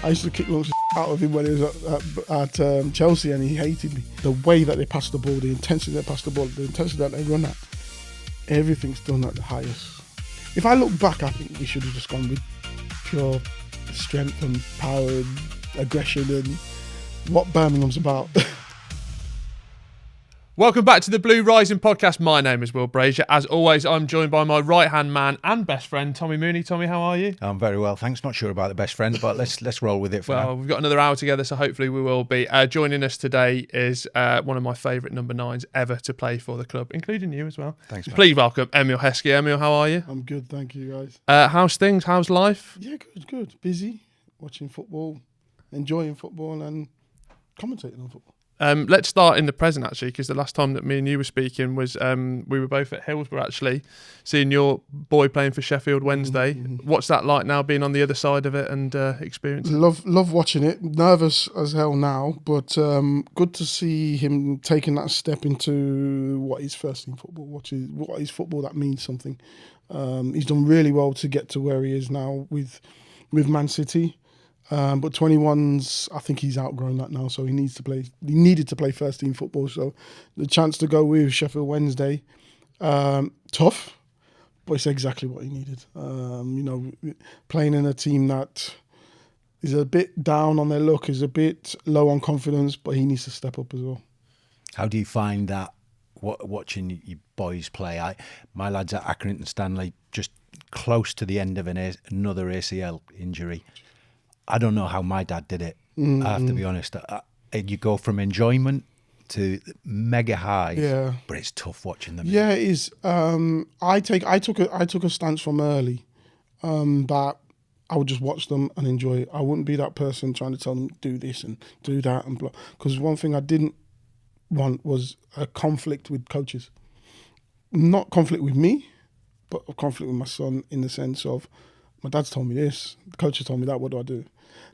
I used to kick loads of out of him when he was at Chelsea, and he hated me. The way that they pass the ball, the intensity they pass the ball, the intensity that they run at, everything's done at the highest. If I look back, I think we should have just gone with pure strength and power and aggression and what Birmingham's about. Welcome back to the Blue Rising podcast. My name is Will Brazier. As always, I'm joined by my right-hand man and best friend, Tommy Mooney. Tommy, how are you? I'm very well, thanks. Not sure about the best friend, but let's roll with it for now. Well, we've got another hour together, so hopefully we will be. Joining us today is one of my favourite number 9s ever to play for the club, including you as well. Thanks, man. Please welcome Emile Heskey. Emile, how are you? I'm good, thank you, guys. How's things? How's life? Yeah, good. Busy, watching football, enjoying football and commentating on football. Let's start in the present, actually, because the last time that me and you were speaking was we were both at Hillsborough, actually, seeing your boy playing for Sheffield Wednesday. Mm-hmm. What's that like now, being on the other side of it and experiencing? Love watching it. Nervous as hell now, but good to see him taking that step into what is first team football. What is football that means something. He's done really well to get to where he is now with Man City. But 21's, I think he's outgrown that now, so he needed to play first team football. So the chance to go with Sheffield Wednesday, tough, but it's exactly what he needed. Playing in a team that is a bit down on their luck, is a bit low on confidence, but he needs to step up as well. How do you find that watching your boys play? My lads at Accrington Stanley, just close to the end of another ACL injury. I don't know how my dad did it. Mm-hmm. I have to be honest. You go from enjoyment to mega highs, but it's tough watching them. Yeah, it is. I took a stance from early that I would just watch them and enjoy it. I wouldn't be that person trying to tell them do this and do that and blah. Because one thing I didn't want was a conflict with coaches. Not conflict with me, but a conflict with my son in the sense of my dad's told me this, the coaches told me that. What do I do?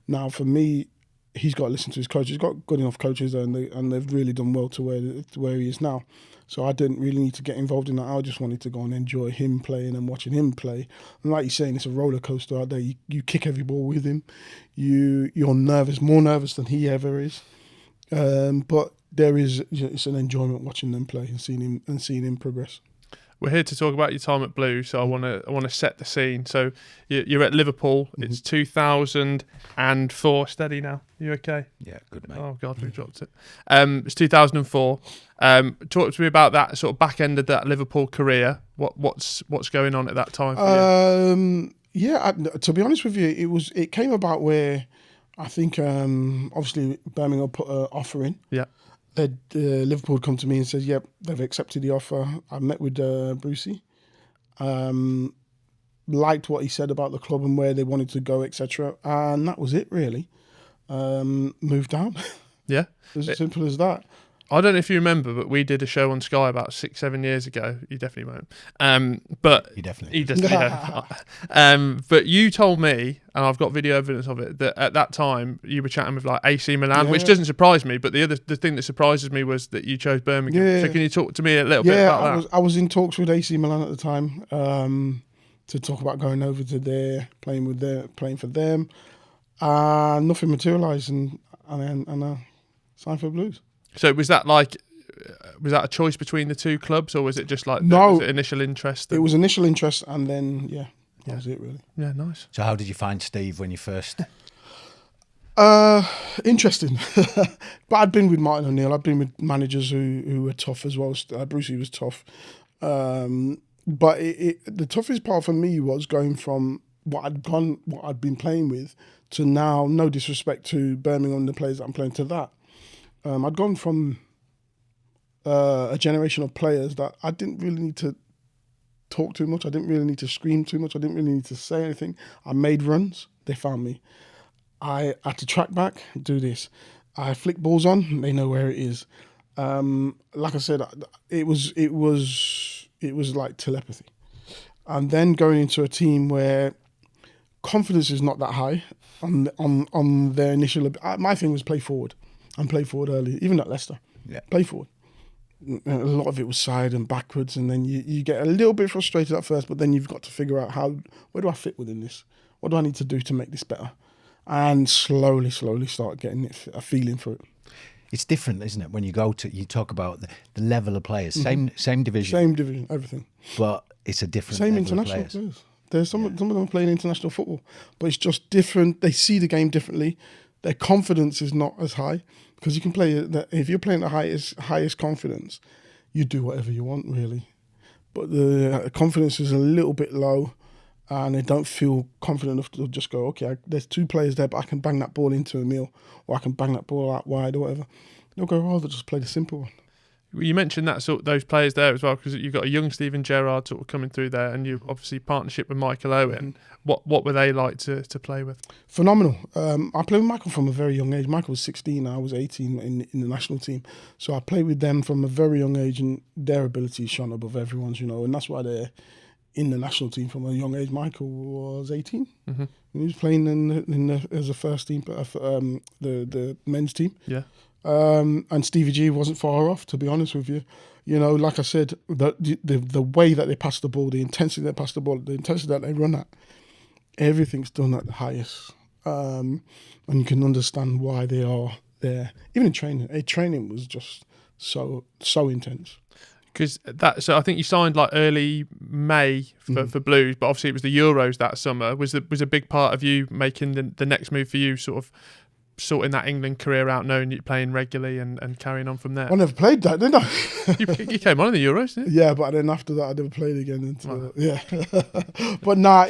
Now, for me, he's got to listen to his coaches. He's got good enough coaches, and they've really done well to where he is now. So I didn't really need to get involved in that. I just wanted to go and enjoy him playing and watching him play. And like you're saying, it's a roller coaster out there. You kick every ball with him. You're nervous, more nervous than he ever is. But it's an enjoyment watching them play and seeing him progress. We're here to talk about your time at Blue, so I want to set the scene. So you're at Liverpool. Mm-hmm. It's 2004. Steady now. You okay? Yeah, good, mate. Oh God, we dropped it. It's 2004. Talk to me about that sort of back end of that Liverpool career. What's going on at that time for you? To be honest with you, it came about where I think obviously Birmingham put an offer in. Yeah. Liverpool had come to me and said, yep, they've accepted the offer. I met with Brucey. Liked what he said about the club and where they wanted to go, etc. And that was it, really. Moved down. Yeah. As simple as that. I don't know if you remember, but we did a show on Sky about 6-7 years ago. You definitely won't. But he definitely. Yeah. But you told me, and I've got video evidence of it, that at that time you were chatting with like AC Milan, which doesn't surprise me. But the thing that surprises me was that you chose Birmingham. Yeah. So can you talk to me a little bit about that? I was in talks with AC Milan at the time to talk about going over to there, playing for them. Nothing materialised, and I signed for Blues. So was that a choice between the two clubs, or was it just like was it initial interest? It was initial interest, and then that was it really. Yeah, nice. So how did you find Steve when you first? Interesting, but I'd been with Martin O'Neill. I'd been with managers who were tough as well. Brucey was tough, but the toughest part for me was going from what I'd been playing with to now. No disrespect to Birmingham, the players that I'm playing, to that. I'd gone from a generation of players that I didn't really need to talk too much. I didn't really need to scream too much. I didn't really need to say anything. I made runs. They found me. I had to track back, do this. I flick balls on. They know where it is. Like I said, it was like telepathy. And then going into a team where confidence is not that high on their initial. My thing was play forward. And play forward early, even at Leicester. Yeah. Play forward. A lot of it was side and backwards, and then you get a little bit frustrated at first, but then you've got to figure out where do I fit within this? What do I need to do to make this better? and slowly start getting a feeling for it. It's different, isn't it? When you talk about the level of players, same division, everything. but it's a different Same level international of players. players. There's some of them playing international football, but it's just different. They see the game differently. Their confidence is not as high because you can play. If you're playing the highest confidence, you do whatever you want really. But the confidence is a little bit low, and they don't feel confident enough to just go, okay, there's 2 players there, but I can bang that ball into Emil, or I can bang that ball out wide or whatever. They'll go, rather just play the simple one. You mentioned that those players there as well, because you've got a young Steven Gerrard sort of coming through there, and you obviously partnership with Michael Owen. What were they like to play with? Phenomenal. I played with Michael from a very young age. Michael was 16, I was 18 in the national team. So I played with them from a very young age, and their ability shone above everyone's, and that's why they're in the national team from a young age. Michael was 18. Mm-hmm. He was playing as a first team, the men's team. Yeah. And Stevie G wasn't far off, to be honest with you. Like I said, the way that they pass the ball, the intensity they pass the ball, the intensity that they run at, everything's done at the highest. And you can understand why they are there. Even in training. Training was just so intense. Because so I think you signed like early May for Blues, but obviously it was the Euros that summer. Was a big part of you making the next move for you, sort of sorting that England career out, knowing you're playing regularly and carrying on from there? I never played that, didn't I? you came on in the Euros, didn't you? Yeah, but then after that I never played again until But nah,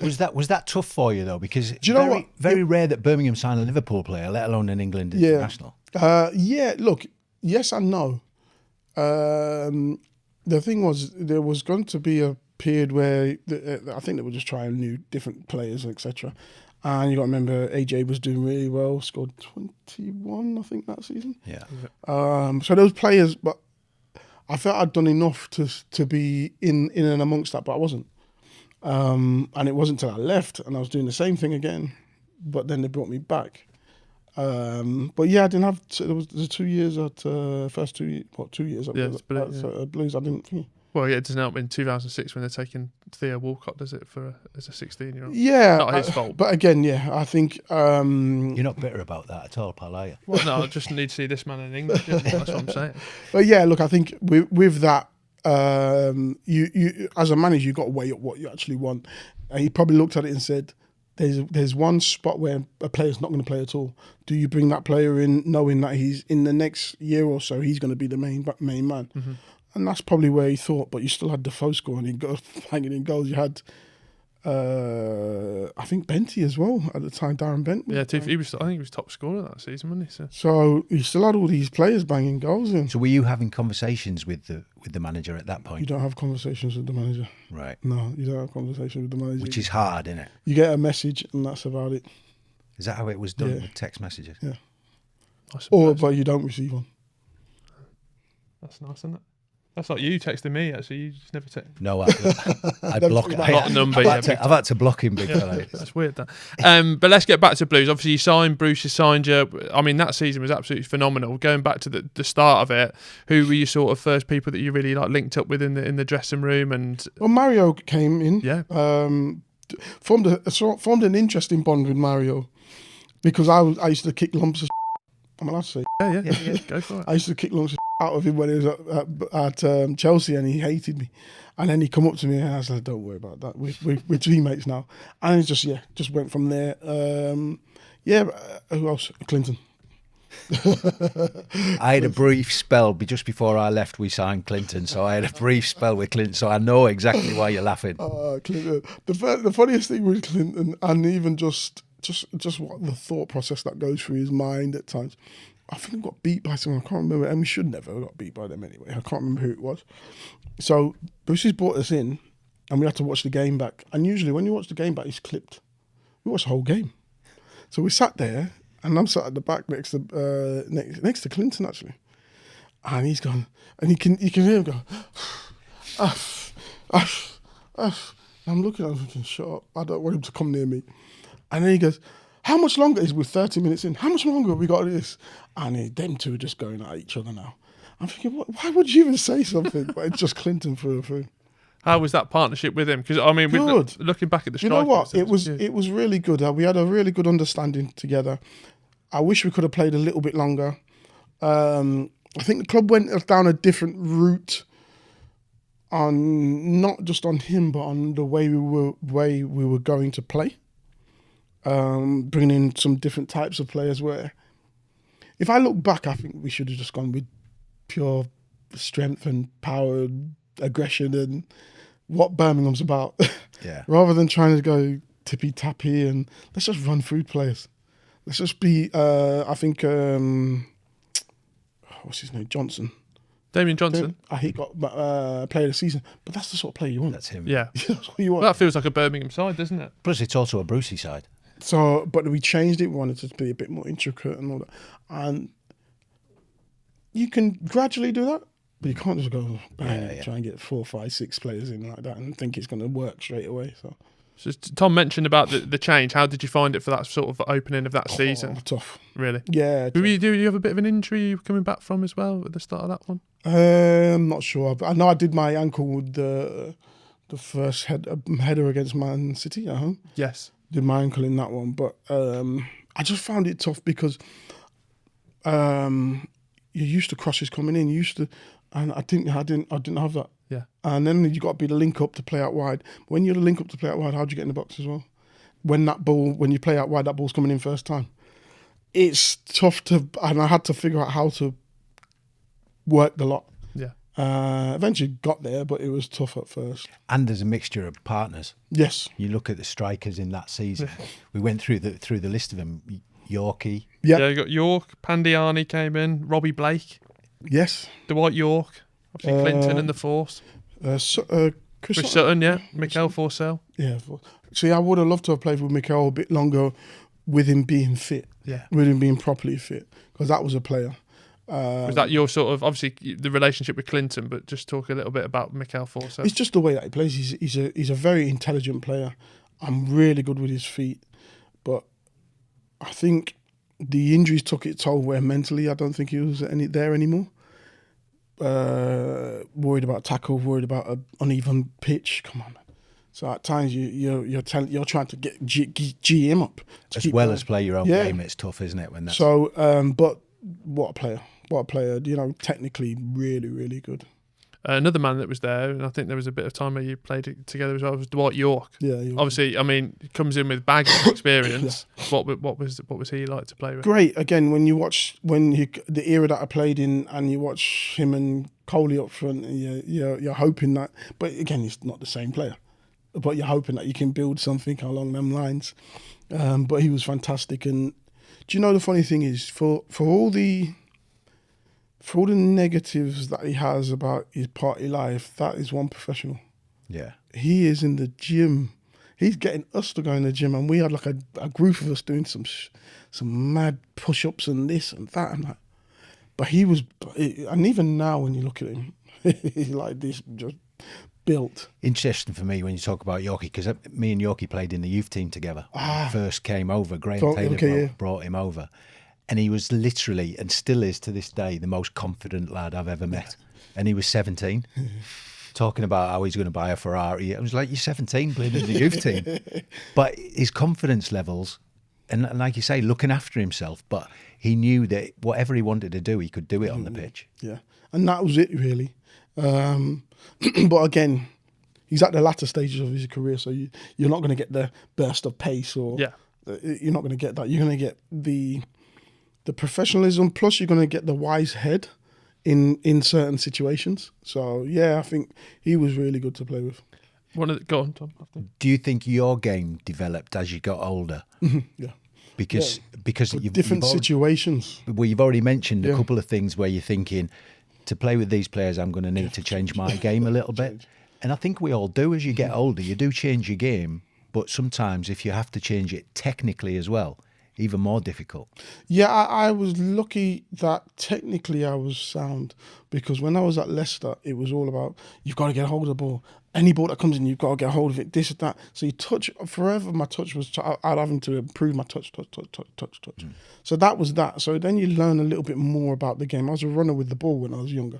was that tough for you though? Because do you know what? Very rare that Birmingham signed a Liverpool player, let alone an England international. Look, yes and no. The thing was, there was going to be a period where I think they were just trying new different players, etc. And you got to remember, AJ was doing really well, scored 21, I think, that season. Yeah. So those players, but I felt I'd done enough to be in and amongst that, but I wasn't. And it wasn't until I left and I was doing the same thing again, but then they brought me back. But yeah, I didn't have. There was the 2 years at 2 years at Blues. I didn't. Well, yeah, it doesn't help in 2006 when they're taking Theo Walcott, does it, as a 16-year-old? Yeah, not his fault. But again, yeah, I think you're not bitter about that at all, pal, are you? Well, no, I just need to see this man in England. That's what I'm saying. But yeah, look, I think with that, you as a manager, you've got to weigh up what you actually want. And he probably looked at it and said, There's one spot where a player's not going to play at all. Do you bring that player in knowing that he's in the next year or so he's going to be the main man? Mm-hmm. And that's probably where he thought. But you still had Defoe scoring, hanging in goals. You had, I think Benty as well at the time. Darren Bent. Yeah, I think he was top scorer that season, wasn't he? So you still had all these players banging goals in. So were you having conversations with the manager at that point? You don't have conversations with the manager. Right. No, you don't have conversations with the manager. Which is hard, isn't it? You get a message and that's about it. Is that how it was done with text messages? Yeah. But you don't receive one. That's nice, isn't it? That's like you texting me, actually. You just never text. No, I block him. I've had to block him big fella. That's weird, that. But let's get back to Blues. Obviously, Bruce has signed you. I mean, that season was absolutely phenomenal. Going back to the start of it, who were your sort of first people that you really linked up with in the dressing room? And well, Mario came in. Yeah. Formed an interesting bond with Mario because I used to kick lumps of I'm allowed to say. Yeah, go for it. I used to kick lumps of out of him when he was at Chelsea, and he hated me. And then he come up to me and I was like, "Don't worry about that. We're teammates now." And it just went from there. Who else? Clinton. I had a brief spell just before I left. We signed Clinton, so I had a brief spell with Clinton. So I know exactly why you're laughing. Clinton. The funniest thing with Clinton, and even just what the thought process that goes through his mind at times. I think we got beat by someone, I can't remember, and we should never have got beat by them anyway. I can't remember who it was. So Brucey's brought us in, and we had to watch the game back. And usually when you watch the game back, it's clipped. We watched the whole game. So we sat there, and I'm sat at the back next to Clinton actually, and he's gone, and you can hear him go, I'm looking at him thinking, shut up, I don't want him to come near me. And then he goes, how much longer is we're 30 minutes in? How much longer have we got this? And them two are just going at each other now. I'm thinking, why would you even say something? But it's just Clinton through and through. How was that partnership with him? Because I mean, Good. Looking back at the You know what? strikers, It was really good. We had a really good understanding together. I wish we could have played a little bit longer. I think the club went down a different route on not just on him, but on the way we were going to play. Bringing in some different types of players. Where, if I look back, I think we should have just gone with pure strength and power, and aggression, and what Birmingham's about. Yeah. Rather than trying to go tippy tappy and let's just run through players. Let's just be. I think. What's his name? Johnson. Damian Johnson. He got player of the season, but that's the sort of player you want. That's him. Yeah. That's what you want. Well, that feels like a Birmingham side, doesn't it? Plus, it's also a Brucey side. So, but we changed it. We wanted it to be a bit more intricate and all that. And you can gradually do that, but you can't just go bang, try and get 4, 5, 6 players in like that and think it's going to work straight away. So Tom mentioned about the change. How did you find it for that sort of opening of that season? Tough. Really? Yeah. Do you have a bit of an injury you were coming back from as well at the start of that one? I'm not sure. But I know I did my ankle with the first header against Man City at home. Yes. Did my ankle in that one, but I just found it tough because you're used to crosses coming in. You used to, and I didn't have that. Yeah. And then you got to be the link up to play out wide. When you're the link up to play out wide, how do you get in the box as well? When you play out wide, that ball's coming in first time. It's tough and I had to figure out how to work the lot. Yeah. Eventually got there, but it was tough at first. And there's a mixture of partners. Yes. You look at the strikers in that season. We went through the list of them. Yorke. Yeah. Yeah, you got Yorke, Pandiani came in, Robbie Blake. Yes. Dwight Yorke. Obviously Clinton and the Force. Chris Sutton, yeah. Mikel Forsell. Yeah. See, I would have loved to have played with Mikel a bit longer with him being fit. Yeah. With him being properly fit. Because that was a player. Was that your sort of, obviously, the relationship with Clinton, but just talk a little bit about Mikel Forsell? It's just the way that he plays. He's a very intelligent player. I'm really good with his feet. But I think the injuries took its toll where mentally I don't think he was there anymore. Worried about tackle, worried about an uneven pitch. Come on, man. So at times you're trying to get G him up as well as play your own game. It's tough, isn't it? When that's so. But what a player! What a player! You know, technically really, really good. Another man that was there, and I think there was a bit of time where you played it together as well, was Dwight Yorke. Yeah, obviously, I mean, he comes in with bags of experience. Yeah. What was he like to play with? Great. Again, when you watch the era that I played in, and you watch him and Coley up front, and you're hoping that. But again, he's not the same player. But you're hoping that you can build something along them lines. But he was fantastic. And do you know the funny thing is, for all the negatives that he has about his party life, that is one professional. Yeah. He is in the gym. He's getting us to go in the gym, and we had like a group of us doing some mad push-ups and this and that and that. But he was, and even now when you look at him, he's like this, just built. Interesting for me when you talk about Yorke, because me and Yorke played in the youth team together. First came over, Graham Taylor brought him over. And he was literally, and still is to this day, the most confident lad I've ever met. And he was 17, talking about how he's going to buy a Ferrari. I was like, you're 17 playing in the youth team. But his confidence levels, and like you say, looking after himself, but he knew that whatever he wanted to do, he could do it on the pitch. Yeah, and that was it, really. But again, he's at the latter stages of his career, so you're not going to get the burst of pace, or you're not going to get that. You're going to get the professionalism, plus you're going to get the wise head in certain situations. So, yeah, I think he was really good to play with. Go on, Tom. Do you think your game developed as you got older? Yeah. Because you've different situations. Well, you've already mentioned a couple of things where you're thinking, to play with these players, I'm going to need to change my game a little bit. And I think we all do as you get older. You do change your game, but sometimes if you have to change it technically as well, even more difficult. Yeah, I was lucky that technically I was sound, because when I was at Leicester, it was all about, you've got to get hold of the ball. Any ball that comes in, you've got to get hold of it, this and that. So you touch, forever my touch was, I'd having to improve my touch. So that was that. So then you learn a little bit more about the game. I was a runner with the ball when I was younger.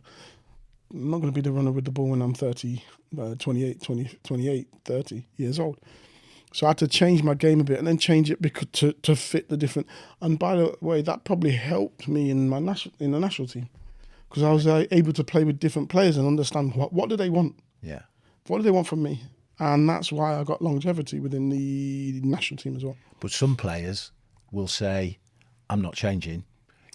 I'm not going to be the runner with the ball when I'm 30, 28, 30 years old. So I had to change my game a bit and then change it because to fit the different. And by the way, that probably helped me in the national team because I was able to play with different players and understand what do they want. Yeah. What do they want from me? And that's why I got longevity within the national team as well. But some players will say, I'm not changing.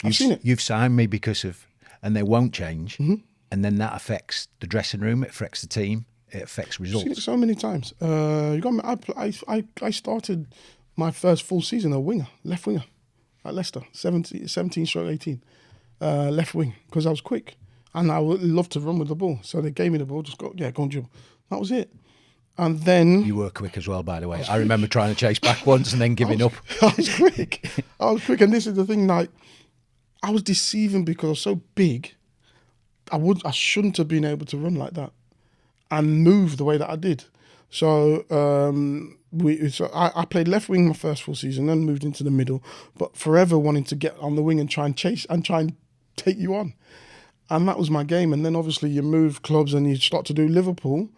I've seen it. You've signed me because of, and they won't change. Mm-hmm. And then that affects the dressing room, it affects the team, it affects results. I've seen it so many times. You got me. I started my first full season a winger, left winger at Leicester, 17/18, left wing, because I was quick. And I would love to run with the ball. So they gave me the ball, just go and dribble. That was it. And then... You were quick as well, by the way. I remember trying to chase back once and then giving up. I was quick. And this is the thing, like, I was deceiving because I was so big. I shouldn't have been able to run like that and move the way that I did. So I played left wing my first full season, then moved into the middle, but forever wanting to get on the wing and try and chase and try and take you on. And that was my game. And then obviously you move clubs and you start to do Liverpool.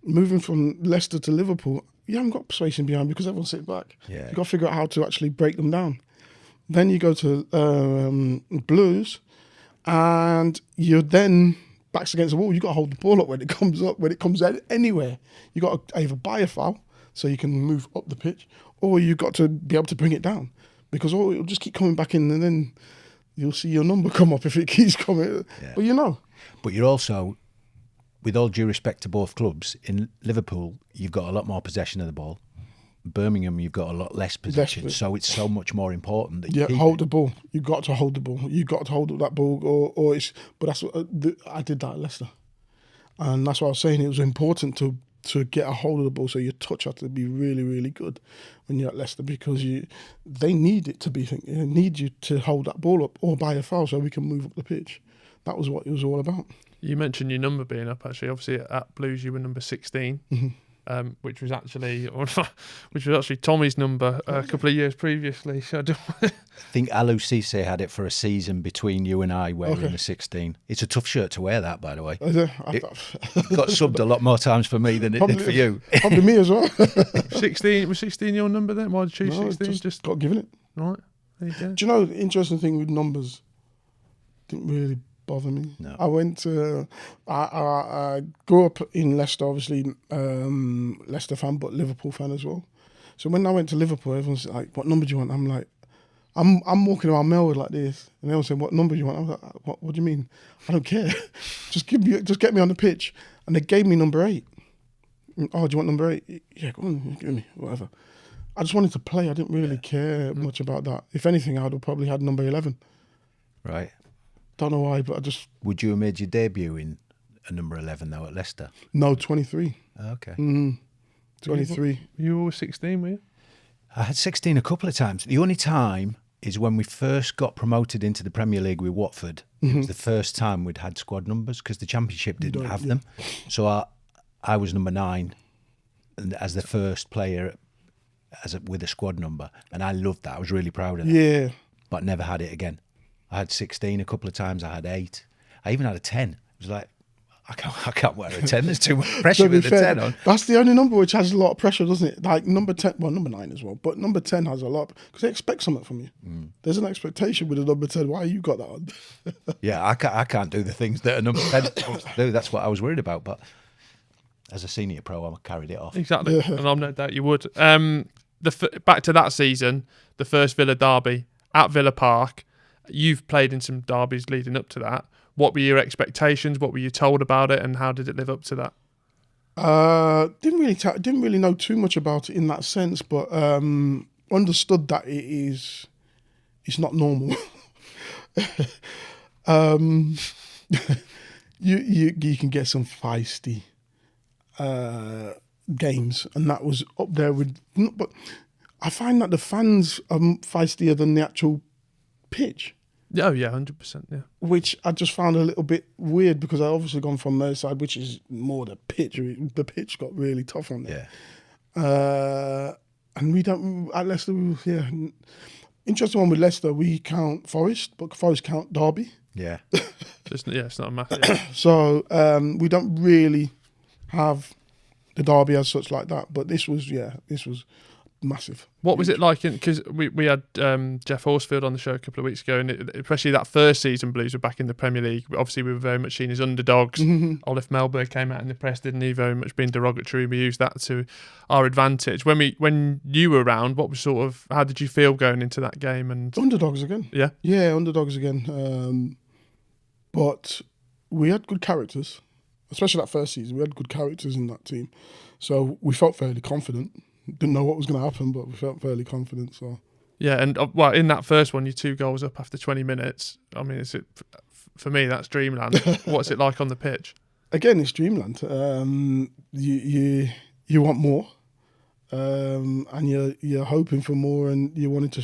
Moving from Leicester to Liverpool, you haven't got persuasion behind because everyone sits back. Yeah. You've got to figure out how to actually break them down. Then you go to Blues and you're then backs against the wall. You've got to hold the ball up when it comes up, when it comes out anywhere. You've got to either buy a foul so you can move up the pitch, or you've got to be able to bring it down because it'll just keep coming back in and then you'll see your number come up if it keeps coming. Yeah. But But you're also, with all due respect to both clubs, in Liverpool, you've got a lot more possession of the ball. Birmingham, you've got a lot less possession, so it's so much more important that you keep hold the ball. You've got to hold the ball. You've got to hold that ball, or it's. But that's what I did that at Leicester, and that's what I was saying. It was important to get a hold of the ball, so your touch had to be really, really good when you're at Leicester because they need it to be. They need you to hold that ball up or buy a foul so we can move up the pitch. That was what it was all about. You mentioned your number being up. Actually, obviously at Blues you were number 16. Mm-hmm. Which was actually Tommy's number a couple of years previously. So I think Alou Cisse had it for a season between you and I wearing the 16. It's a tough shirt to wear, that, by the way. It got subbed a lot more times for me than it did for you. Probably me as well. 16 was 16 your number then? Why did you choose 16? Just got given it. Right. There you go. Do you know the interesting thing with numbers? Didn't really bother me. No. I went to I grew up in Leicester, obviously Leicester fan, but Liverpool fan as well. So when I went to Liverpool, everyone's like, "What number do you want?" I'm like, I'm walking around Melwood like this, and everyone's saying, "What number do you want?" I was like, "What do you mean? I don't care. just get me on the pitch." And they gave me number 8. Oh, do you want number 8? Yeah, go on, give me whatever. I just wanted to play. I didn't really care much about that. If anything, I'd have probably had number 11. Right. Don't know why, but I just... Would you have made your debut in a number 11, though, at Leicester? No, 23. Okay. 23. You were 16, were you? I had 16 a couple of times. The only time is when we first got promoted into the Premier League with Watford. It was the first time we'd had squad numbers because the Championship didn't have them. So I was number 9 and as the first player with a squad number, and I loved that. I was really proud of that. Yeah. But never had it again. I had 16 a couple of times. I had 8. I even had a 10. It was like, I can't wear a 10. There's too much pressure with the 10 on. That's the only number which has a lot of pressure, doesn't it? Like number 10, well, number 9 as well, but number 10 has a lot because they expect something from you. There's an expectation with a number 10. Why you got that on? Yeah, I can't do the things that a number 10 is supposed to do. That's what I was worried about. But as a senior pro, I carried it off. Exactly, and I'm no doubt you would. Back to that season, the first Villa derby at Villa Park. You've played in some derbies leading up to that. What were your expectations? What were you told about it, and how did it live up to that? Didn't really know too much about it in that sense, but understood that it's not normal. You can get some feisty games, and that was up there with. But I find that the fans are feistier than the actual pitch. Oh yeah, 100%. Yeah. Which I just found a little bit weird because I obviously gone from Merseyside, which is more the pitch. The pitch got really tough on there. Yeah. And we don't at Leicester. Yeah. Interesting one with Leicester. We count Forest, but Forest count Derby. Yeah. It's not a massive. So we don't really have the derby as such like that. But this was massive. What was it like? Because we had Jeff Horsfield on the show a couple of weeks ago, and especially that first season, Blues were back in the Premier League. Obviously, we were very much seen as underdogs. Olaf Melberg came out in the press, didn't he? Very much being derogatory. We used that to our advantage. When you were around, what was how did you feel going into that game? And Underdogs again. Yeah, underdogs again. But we had good characters, especially that first season. We had good characters in that team, so we felt fairly confident. Didn't know what was going to happen, but we felt fairly confident. So yeah, and in that first one, you're 2 goals up after 20 minutes. I mean, for me, that's dreamland. What's it like on the pitch? Again, it's dreamland. You want more, and you're hoping for more, and you wanted to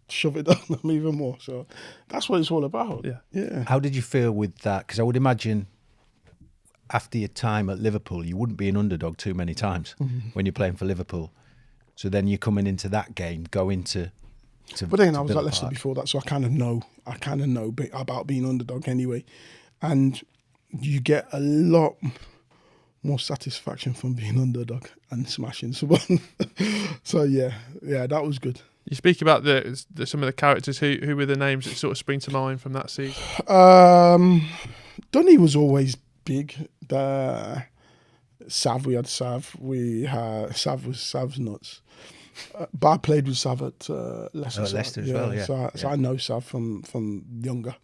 shove it down them even more. So that's what it's all about. Yeah. How did you feel with that? Because I would imagine, after your time at Liverpool, you wouldn't be an underdog too many times when you're playing for Liverpool. So then you're coming into that game, going to but then I was at Leicester before that, so I kind of know about being underdog anyway. And you get a lot more satisfaction from being underdog and smashing someone. So yeah, that was good. You speak about some of the characters. Who were the names that sort of spring to mind from that season? Dunny was always big. Sav, we had Sav. Sav's nuts. But I played with Sav at Leicester. Leicester as well, yeah. So I know Sav from younger.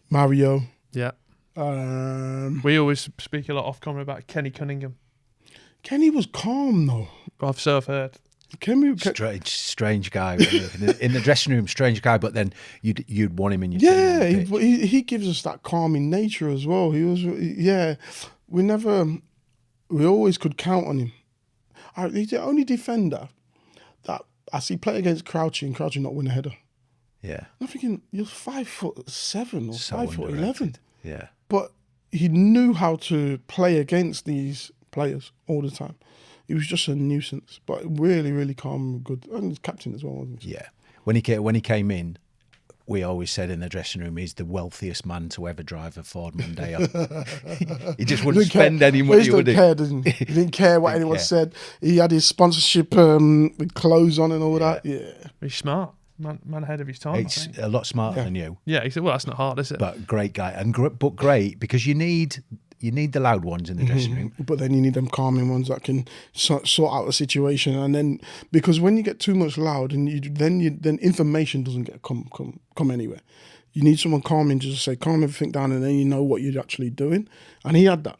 Mario. Yeah. We always speak a lot off camera about Kenny Cunningham. Kenny was calm though. I've heard. Strange guy in the dressing room. Strange guy, but then you'd want him in your team. Yeah, he gives us that calming nature as well. He was, we always could count on him. He's the only defender that I see play against Crouchy and Crouchy not win a header. Yeah, I'm thinking you're 5'7" or so 5'11". Yeah, but he knew how to play against these players all the time. He was just a nuisance, but really, really calm, good, and he's captain as well, wasn't he? Yeah. When he came in, we always said in the dressing room, he's the wealthiest man to ever drive a Ford Mondeo. He just wouldn't spend any money. He didn't care, didn't he? He didn't care what anyone said. He had his sponsorship with clothes on and all that. Yeah, he's smart. Man ahead of his time. He's a lot smarter than you. Yeah, he said, well, that's not hard, is it? But great guy, but great because you need the loud ones in the dressing room. But then you need them calming ones that can sort out a situation. And then, because when you get too much loud, and then information doesn't get come anywhere. You need someone calming to just say, calm everything down, and then you know what you're actually doing. And he had that.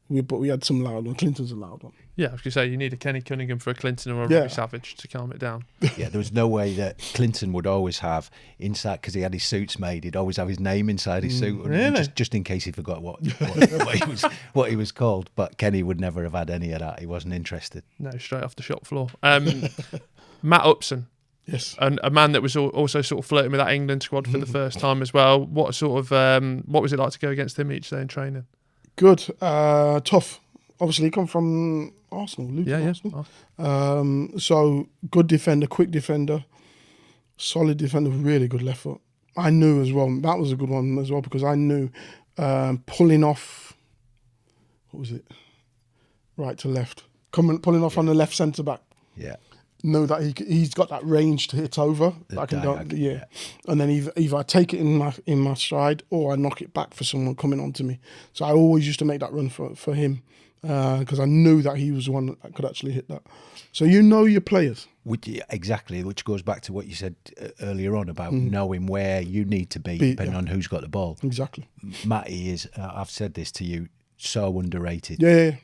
But we had some loud one. Clinton's a loud one. Yeah, I was going to say, you need a Kenny Cunningham for a Clinton or a Robbie Savage to calm it down. Yeah, there was no way that Clinton would always have inside, because he had his suits made, he'd always have his name inside his suit, really? just in case he forgot what he was called. But Kenny would never have had any of that. He wasn't interested. No, straight off the shop floor. Matt Upson. Yes. And a man that was also sort of flirting with that England squad for the first time as well. What was it like to go against him each day in training? Good. Tough. Obviously, he come from Arsenal. Arsenal. So, good defender, quick defender, solid defender, really good left foot. I knew as well, that was a good one as well, because I knew pulling off, what was it? Right to left. Pulling off on the left centre back. Yeah. Know that he's got that range to hit over. And then either I take it in my stride or I knock it back for someone coming onto me. So I always used to make that run for him because I knew that he was the one that could actually hit that. So you know your players. Exactly, which goes back to what you said earlier on about knowing where you need to be depending on who's got the ball. Exactly. Matty is, I've said this to you, so underrated. Yeah.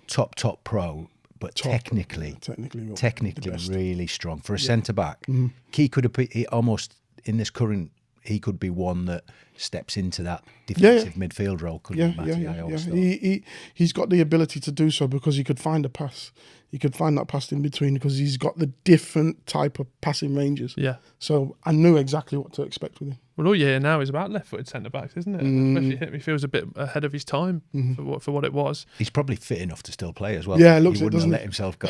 Top pro. But technically really strong for a centre back. He could have almost in this current. He could be one that steps into that defensive midfield role. Couldn't Matty? He's got the ability to do so because he could find a pass. He could find that pass in between because he's got the different type of passing ranges. Yeah. So I knew exactly what to expect with him. Well, all you hear now is about left-footed centre-backs, isn't it? Especially he feels a bit ahead of his time for what it was. He's probably fit enough to still play as well. Yeah, it looks he wouldn't have let himself go.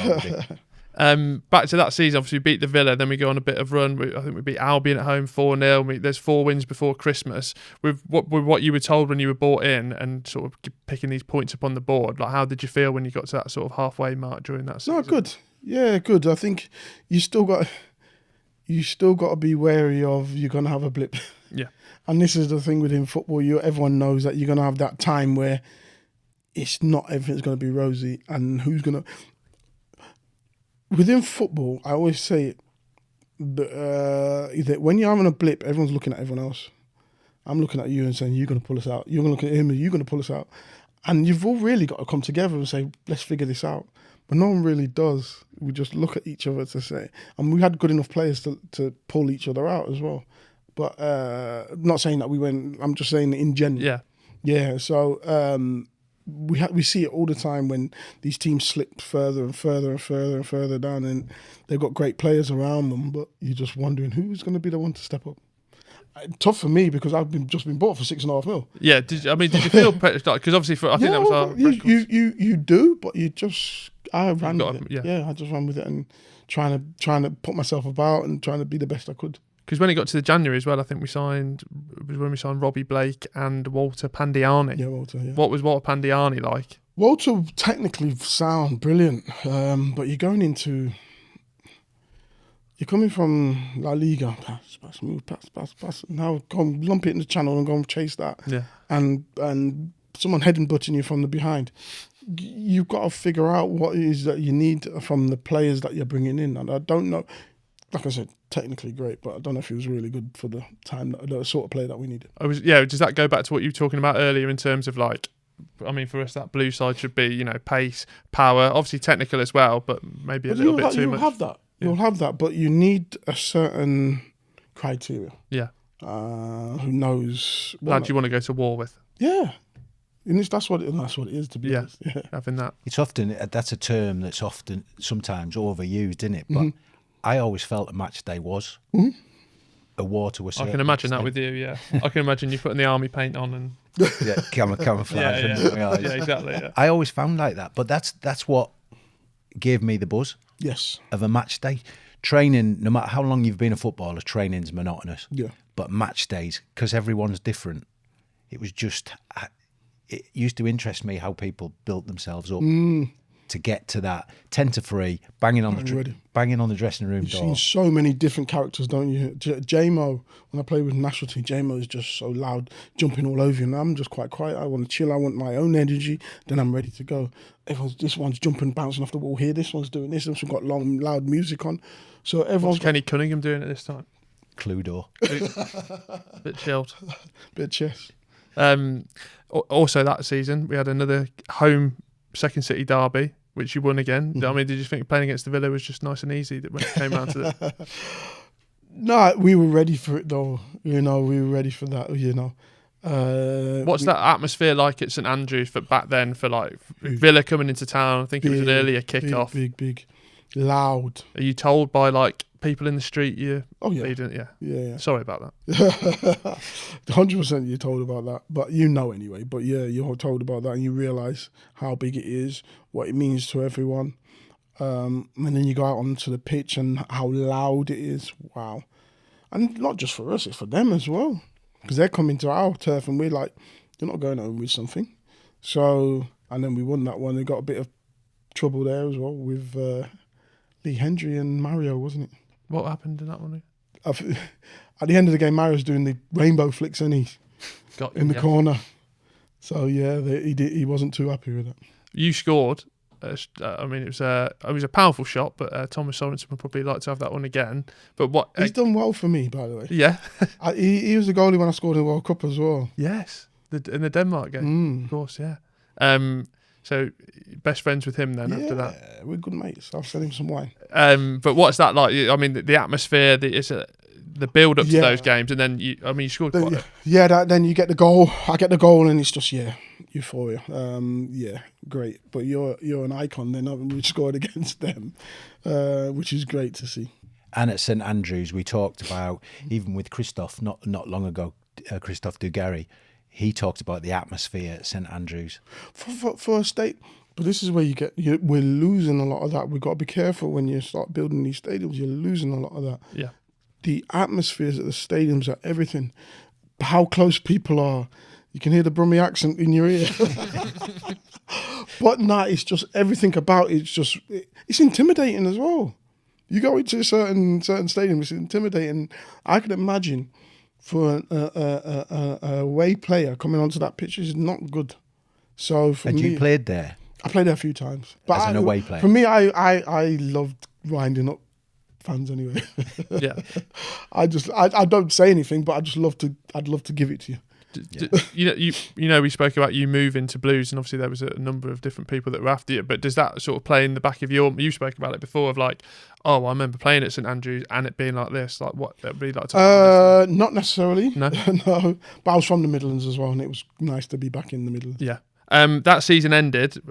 Back to that season, obviously we beat the Villa, then we go on a bit of run. I think we beat Albion at home 4-0. There's 4 wins before Christmas. With what you were told when you were bought in and sort of picking these points up on the board, like how did you feel when you got to that sort of halfway mark during that season? No, good. Yeah, good. I think you still got to be wary of you're gonna have a blip. Yeah. And this is the thing within football. Everyone knows that you're gonna have that time where it's not everything's gonna be rosy, and who's gonna. Within football, I always say that when you're having a blip, everyone's looking at everyone else. I'm looking at you and saying, you're going to pull us out. You're going to look at him and you're going to pull us out. And you've all really got to come together and say, let's figure this out. But no one really does. We just look at each other to say, and we had good enough players to pull each other out as well. But not saying that we went, I'm just saying in general. Yeah. Yeah, so we see it all the time when these teams slip further and further and further and further down, and they've got great players around them, but you're just wondering who's going to be the one to step up. Tough for me because I've just been bought for $6.5 million. Yeah, did you feel because obviously I think that was our you do, but I ran with it. Yeah. Yeah, I just ran with it and trying to put myself about and trying to be the best I could. Because when it got to the January as well, I think we signed Robbie Blake and Walter Pandiani. Yeah, Walter. Yeah. What was Walter Pandiani like? Walter technically sound brilliant, but you're going into. You're coming from La Liga, pass, move, pass. Now go lump it in the channel and go and chase that. Yeah. And someone head and butting you from the behind. You've got to figure out what it is that you need from the players that you're bringing in. And I don't know, like I said, technically great, but I don't know if he was really good for the time, the sort of player that we needed. Does that go back to what you were talking about earlier in terms of like, I mean, for us, that blue side should be, pace, power, obviously technical as well, but maybe a little bit too much. You'll have that. You'll have that, but you need a certain criteria. Yeah. Who knows? Lad you want to go to war with. Yeah. And that's what it is, to be honest. Yeah. Having that. It's often, that's a term that's often, sometimes overused, isn't it? But I always felt a match day was a war to a certain I can imagine extent. that with you, yeah. I can imagine you putting the army paint on and... Yeah, camouflage. Yeah, exactly, yeah. I always found like that, but that's what gave me the buzz. Yes. Of a match day. Training, no matter how long you've been a footballer, training's monotonous. Yeah. But match days, because everyone's different, it it used to interest me how people built themselves up to get to that 10-3, banging on the dressing room door. You've seen so many different characters, don't you? J-Mo, when I play with national team, J-Mo is just so loud, jumping all over you, and I'm just quite quiet. I want to chill, I want my own energy, then I'm ready to go. This one's jumping, bouncing off the wall here, this one's doing this one's got long, loud music on. So everyone's... What's Kenny Cunningham doing at this time? Cluedo. Bit chilled. Bit of chess. Also that season, we had another home Second City derby, which you won again. I mean, did you think playing against the Villa was just nice and easy when it came down to that? No, we were ready for it though. We were ready for that. What's that atmosphere like at St Andrews for back then for like Villa coming into town? I think it was an earlier kick-off. Big, loud. Are you told by like people in the street you? Oh yeah, yeah. Sorry about that. 100% you're told about that, but anyway. But yeah, you're told about that, and you realise how big it is, what it means to everyone, and then you go out onto the pitch and how loud it is. Wow, and not just for us, it's for them as well, because they're coming to our turf, and we're like, you're not going home with something. So, and then we won that one. They got a bit of trouble there as well with Lee Hendry and Mario, wasn't it? What happened in that one? At the end of the game, Mario's doing the rainbow flicks, and he's in the corner. So yeah, he wasn't too happy with that. You scored. I mean, it was a powerful shot, but Thomas Sorensen would probably like to have that one again. But what he's done well for me, by the way. Yeah, he was the goalie when I scored in the World Cup as well. Yes, in the Denmark game, of course. Yeah. So best friends with him then after that. Yeah, we're good mates. I'll send him some wine. But what's that like? I mean, the atmosphere, the build up to those games, and then you scored. Then you get the goal. I get the goal, and it's just euphoria. Great. But you're an icon. Then we scored against them, which is great to see. And at St Andrews, we talked about, even with Christophe not long ago, Christophe Dugarry. He talked about the atmosphere at St Andrews. For a state, But this is where we're losing a lot of that. We've got to be careful when you start building these stadiums. You're losing a lot of that. Yeah. The atmospheres at the stadiums are everything. How close people are. You can hear the Brummie accent in your ear. But it's just everything about it. It's intimidating as well. You go into a certain stadium, it's intimidating. I can imagine for a away player coming onto that pitch is not good. So for me, you played there? I played there a few times. But as an away player? For me, I loved winding up fans anyway. Yeah. I don't say anything, but I'd love to give it to you. We spoke about you moving to Blues, and obviously there was a number of different people that were after you, but does that sort of play in the back of you spoke about it before of like, oh, I remember playing at St Andrews and it being like this, like what that'd be like not necessarily. No. No, but I was from the Midlands as well, and it was nice to be back in the Midlands. Yeah. That season ended,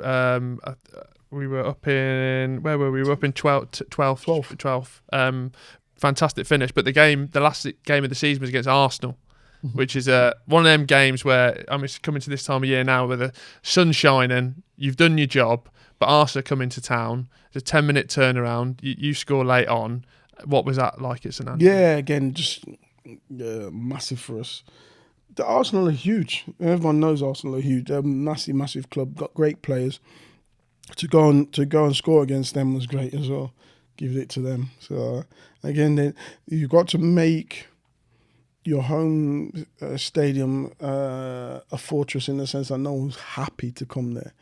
we were up in, where were we? We were up in 12th. Fantastic finish, but the last game of the season was against Arsenal, which is one of them games where, it's coming to this time of year now where the sun's shining, you've done your job, but Arsenal come into town, it's a 10-minute turnaround, you score late on. What was that like at St Andrews? Yeah, again, just massive for us. The Arsenal are huge. Everyone knows Arsenal are huge. They're a massive, massive club, got great players. To go and score against them was great as well. Give it to them. So again, you've got to make your home stadium a fortress in the sense that no one's happy to come there.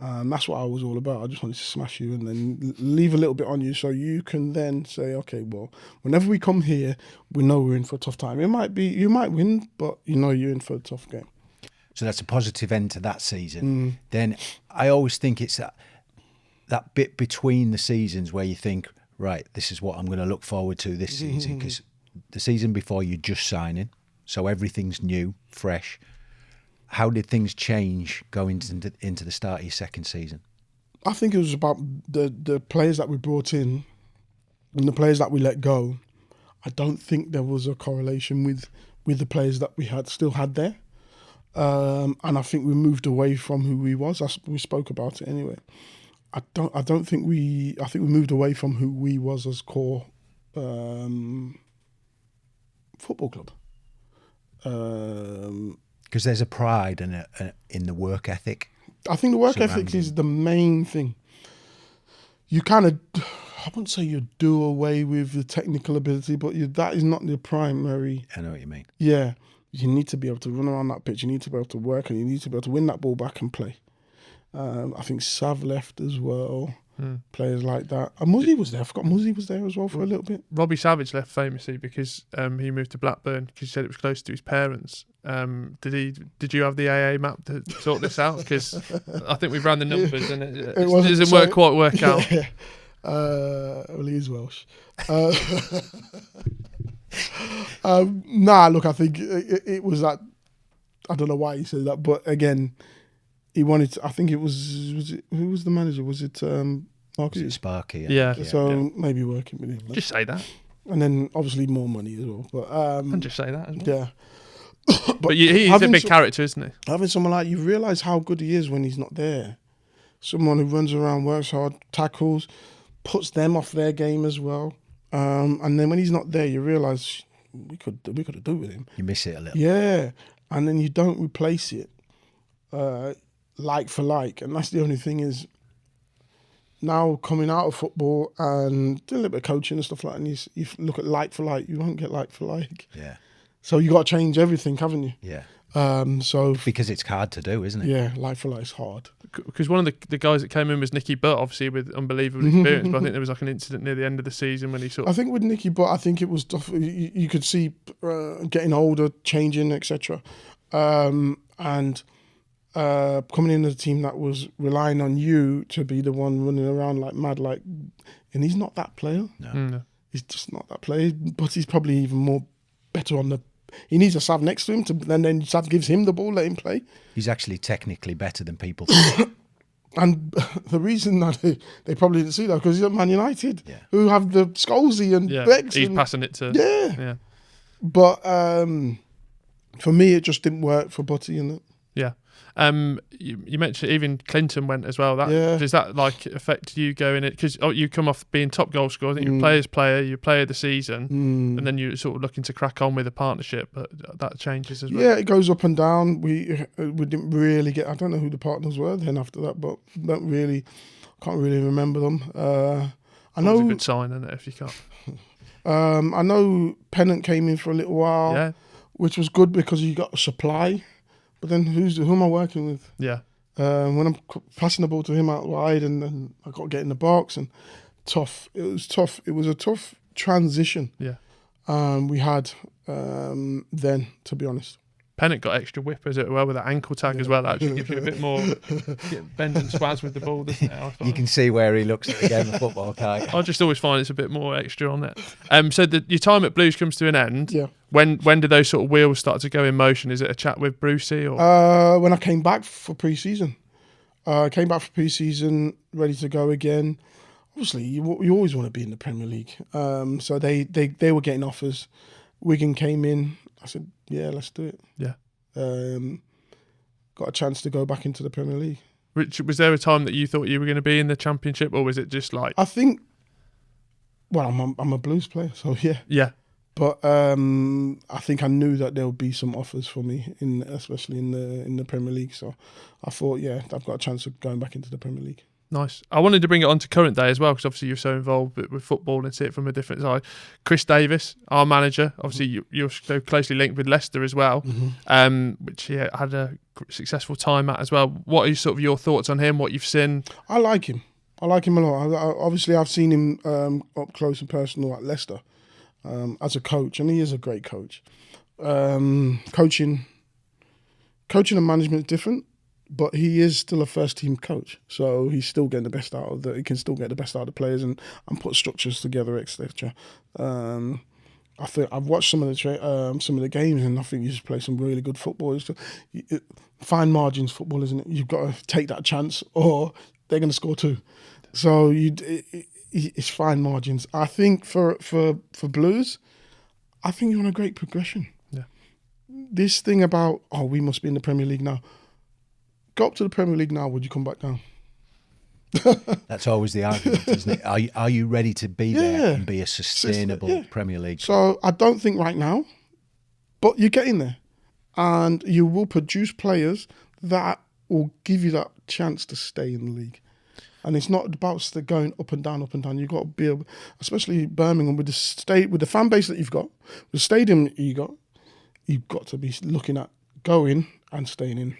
That's what I was all about. I just wanted to smash you and then leave a little bit on you so you can then say, okay, well, whenever we come here, we know we're in for a tough time. You might win, but you know you're in for a tough game. So that's a positive end to that season. Then I always think it's that bit between the seasons where you think, right, this is what I'm going to look forward to this season, because the season before you're just signing, so everything's new, fresh. How did things change going into the start of your second season? I think it was about the players that we brought in and the players that we let go. I don't think there was a correlation with the players that we still had there. And I think we moved away from who we was. We spoke about it anyway. I think we moved away from who we was as core football club. Because there's a pride in the work ethic. I think the work ethic is the main thing. You kind of, I wouldn't say you do away with the technical ability, but that is not the primary. I know what you mean. Yeah. You need to be able to run around that pitch. You need to be able to work, and you need to be able to win that ball back and play. I think Sav left as well. Players like that. And Muzzy was there. I forgot Muzzy was there as well for a little bit. Robbie Savage left famously because he moved to Blackburn because he said it was close to his parents. Did you have the AA map to sort this out? Because I think we've ran the numbers and it doesn't quite work out. Yeah. Well, he is Welsh. Look, I think it was that. I don't know why he said that, but again, he wanted to, I think it was who was the manager? Was it Marcus? Was it Sparky? Yeah. So maybe working with him. Just say that. And then obviously more money as well. But and just say that as well. Yeah. but he's a big character, isn't he? Having someone like you realise how good he is when he's not there. Someone who runs around, works hard, tackles, puts them off their game as well. And then when he's not there, you realise we could have done with him. You miss it a little. Yeah. And then you don't replace it like for like. And that's the only thing is now coming out of football and doing a little bit of coaching and stuff like that, and you look at like for like, you won't get like for like. Yeah. So you got to change everything, haven't you? Yeah. Because it's hard to do, isn't it? Yeah, like for like is hard. Because one of the guys that came in was Nicky Butt, obviously with unbelievable experience. But I think there was like an incident near the end of the season when he sort of... I think with Nicky Butt, I think it was you could see getting older, changing, etc. And coming in as a team that was relying on you to be the one running around like mad, and he's not that player. No. He's just not that player. But he's probably even more better on the. He needs a Sav next to him, and then Sav gives him the ball, let him play. He's actually technically better than people think. And the reason that they probably didn't see that because he's at Man United, who have the Scholesy and Becks. He's passing it to... Yeah. But for me, it just didn't work for Butty, innit? Yeah. You mentioned even Clinton went as well. Does that like affect you going it? Because you come off being top goal scorer. I think you're player's player, you're player of the season, and then you're sort of looking to crack on with a partnership. But that changes as well. Yeah, it goes up and down. We didn't really get. I don't know who the partners were then after that, but can't really remember them. I know. It's a good sign, isn't it? If you can't. I know Pennant came in for a little while, which was good because you got a supply. But then who am I working with? Yeah. When I'm passing the ball to him out wide, and then I got to get in the box, and tough. It was tough. It was a tough transition. Yeah. We had then, to be honest. Pennant got extra whip as well with that ankle tag as well. That actually gives you a bit more bend and swaz with the ball, doesn't it? You can see where he looks at the game of football, can't you? I just always find it's a bit more extra on it. So your time at Blues comes to an end. Yeah. When do those sort of wheels start to go in motion? Is it a chat with Brucey or? When I came back for pre-season. Ready to go again. Obviously, you always want to be in the Premier League. So they were getting offers. Wigan came in. I said, yeah, let's do it. Yeah. Got a chance to go back into the Premier League. Rich, was there a time that you thought you were going to be in the Championship, or was it just like? I think. Well, I'm a Blues player, so yeah. Yeah. But I think I knew that there would be some offers for me, especially in the Premier League. So I thought, yeah, I've got a chance of going back into the Premier League. Nice. I wanted to bring it on to current day as well, because obviously you're so involved with football and see it from a different side. Chris Davis, our manager, obviously you're so closely linked with Leicester as well, which he had a successful time at as well. What are sort of your thoughts on him, what you've seen? I like him a lot. Obviously, I've seen him up close and personal at Leicester as a coach, and he is a great coach. Coaching and management is different. But he is still a first-team coach, so he's still getting the best out of he can still get the best out of the players and put structures together, etc. I think I've watched some of the games, and I think he's played some really good football. It's fine margins football, isn't it? You've got to take that chance, or they're going to score two. So it's fine margins. I think for Blues, I think you're on a great progression. Yeah. This thing about we must be in the Premier League now. Go up to the Premier League now, would you come back down? That's always the argument, isn't it? Are you ready to be there and be a sustainable Premier League? So I don't think right now, but you're getting there. And you will produce players that will give you that chance to stay in the league. And it's not about going up and down, up and down. You've got to be able, especially Birmingham, with the fan base that you've got, the stadium that you've got to be looking at going and staying in.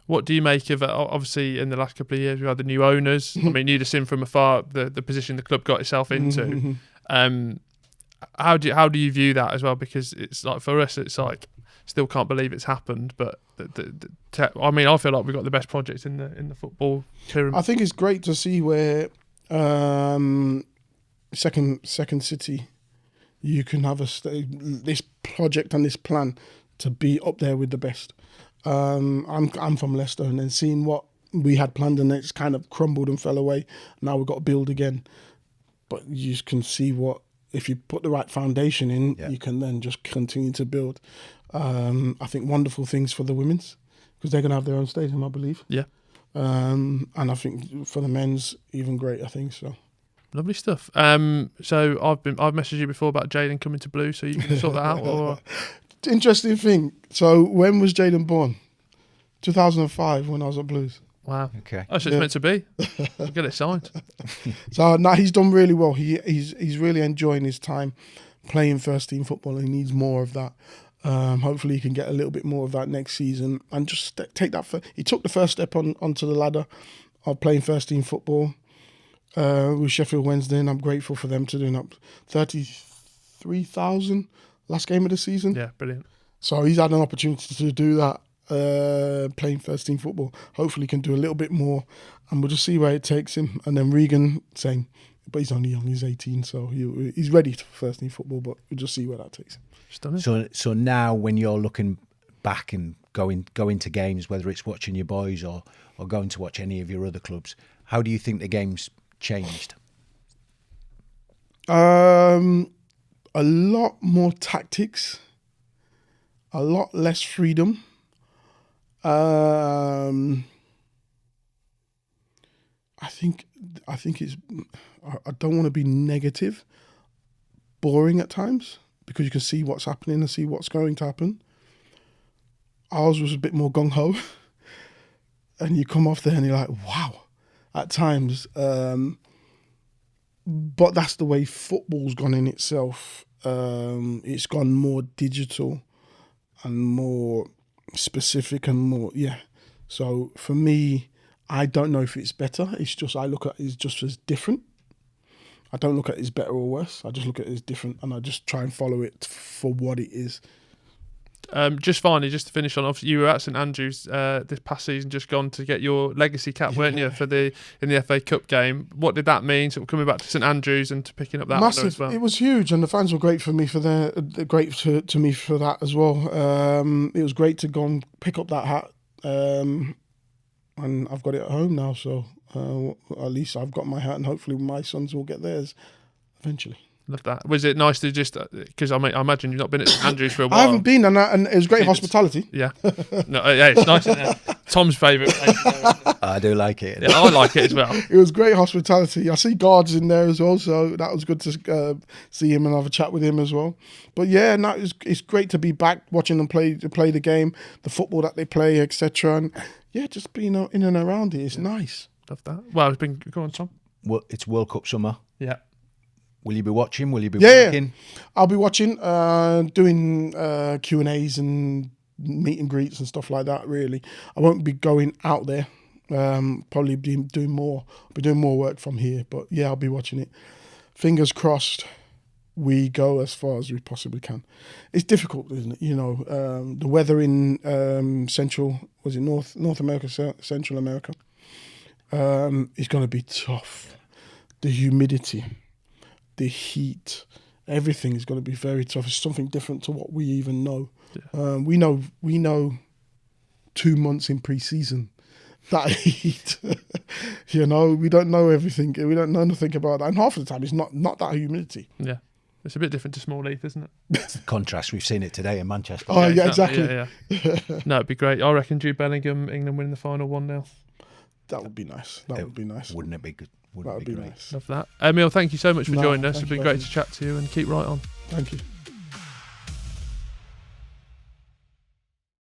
What do you make of it? Obviously, in the last couple of years, we had the new owners. I mean, you'd have seen from afar the position the club got itself into. How do you view that as well? Because it's like, for us, it's like, still can't believe it's happened. But I mean, I feel like we've got the best project in the football pyramid. I think it's great to see where second city, you can have this project and this plan to be up there with the best. I'm from Leicester, and then seeing what we had planned and it's kind of crumbled and fell away. Now we've got to build again. But you can see if you put the right foundation in, you can then just continue to build. I think wonderful things for the women's, because they're going to have their own stadium, I believe. Yeah. And I think for the men's, even great, I think so. Lovely stuff. So I've messaged you before about Jaden coming to Blue, so you can sort that out, or... Interesting thing. So when was Jaden born? 2005, when I was at Blues. Wow. Okay. Oh, so it's meant to be. I'll get it signed. So now he's done really well. He's really enjoying his time playing first team football, and he needs more of that. Hopefully he can get a little bit more of that next season and just take that. He took the first step onto the ladder of playing first team football with Sheffield Wednesday, and I'm grateful for them to doing up 33,000 last game of the season. Yeah, brilliant. So he's had an opportunity to do that, playing first team football. Hopefully he can do a little bit more, and we'll just see where it takes him. And then Regan, same, but he's only young, he's 18, so he's ready for first team football, but we'll just see where that takes him. So now when you're looking back and going to games, whether it's watching your boys or going to watch any of your other clubs, how do you think the game's changed? A lot more tactics, a lot less freedom. I think it's. I don't want to be negative. Boring at times because you can see what's happening and see what's going to happen. Ours was a bit more gung ho, and you come off there and you're like, wow, at times. But that's the way football's gone in itself. It's gone more digital and more specific and more, yeah. So for me, I don't know if it's better. It's just I look at it just as different. I don't look at it as better or worse. I just look at it as different, and I just try and follow it for what it is. Just finally, just to finish on off, you were at St Andrews this past season, just gone to get your legacy cap, weren't you, in the FA Cup game? What did that mean? So coming back to St Andrews and to picking up that Massive. honour as well. It was huge, and the fans were great for me for great to me for that as well. It was great to go and pick up that hat, and I've got it at home now. So at least I've got my hat, and hopefully my sons will get theirs eventually. Love that. Was it nice to just, because I imagine you've not been at St Andrews for a while. I haven't been, and it was great hospitality. Yeah. No, yeah, it's nice. Tom's favourite. I do like it. Yeah, I like it as well. It was great hospitality. I see guards in there as well, so that was good to see him and have a chat with him as well. But yeah, no, it's great to be back watching them play the game, the football that they play, etc. And yeah, just being in and around it. It's nice. Love that. Well, it's been, go on, Tom. Well, it's World Cup summer. Yeah. Will you be watching? Will you be working? I'll be watching, doing Q&As and meet and greets and stuff like that, really. I won't be going out there. Probably be doing more work from here. But yeah, I'll be watching it. Fingers crossed we go as far as we possibly can. It's difficult, isn't it? You know, the weather in North America, Central America, is going to be tough. The humidity, the heat, everything is going to be very tough. It's something different to what we even know. Yeah. We know 2 months in pre-season that heat. You know, we don't know everything. We don't know nothing about that. And half of the time, it's not that humidity. Yeah. It's a bit different to Small Heath, isn't it? It's the contrast. We've seen it today in Manchester. Oh, yeah, exactly. Yeah. No, it'd be great. I reckon Jude Bellingham, England winning the final 1-0. That would be nice. Would be nice. Wouldn't it be good? That would be nice. Love that. Emil, thank you so much for joining us. It's been great to chat to you, and keep right on. Thank you.